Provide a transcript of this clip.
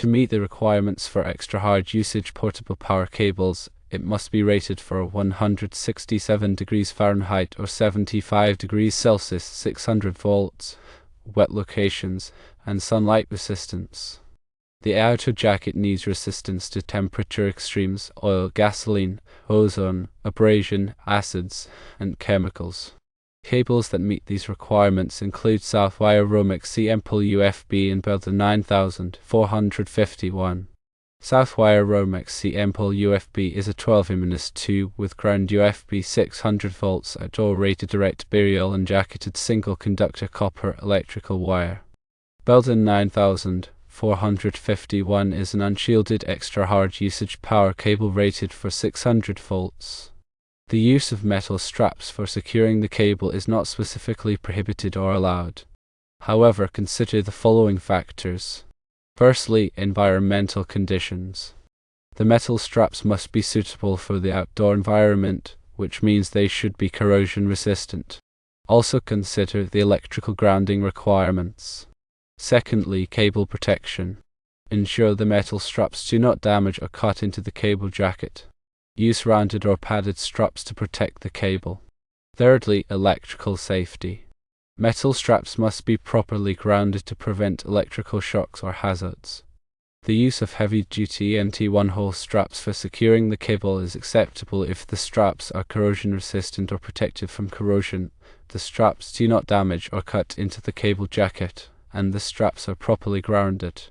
To meet the requirements for extra hard usage portable power cables, it must be rated for 167 degrees Fahrenheit or 75 degrees Celsius, 600 volts, wet locations, and sunlight resistance. The outer jacket needs resistance to temperature extremes, oil, gasoline, ozone, abrasion, acids, and chemicals. Cables that meet these requirements include Southwire Romex CM-Pol UFB and Belden 9451. Southwire Romex CM-Pol UFB is a 12-mm tube with ground UFB 600 volts outdoor rated direct burial and jacketed single conductor copper electrical wire. Belden 9451 is an unshielded extra hard usage power cable rated for 600 volts. The use of metal straps for securing the cable is not specifically prohibited or allowed. However, consider the following factors. Firstly, environmental conditions. The metal straps must be suitable for the outdoor environment, which means they should be corrosion resistant. Also consider the electrical grounding requirements. Secondly, cable protection. Ensure the metal straps do not damage or cut into the cable jacket. Use rounded or padded straps to protect the cable. Thirdly, electrical safety. Metal straps must be properly grounded to prevent electrical shocks or hazards. The use of heavy-duty NT1-hole straps for securing the cable is acceptable if the straps are corrosion-resistant or protected from corrosion, the straps do not damage or cut into the cable jacket, and the straps are properly grounded.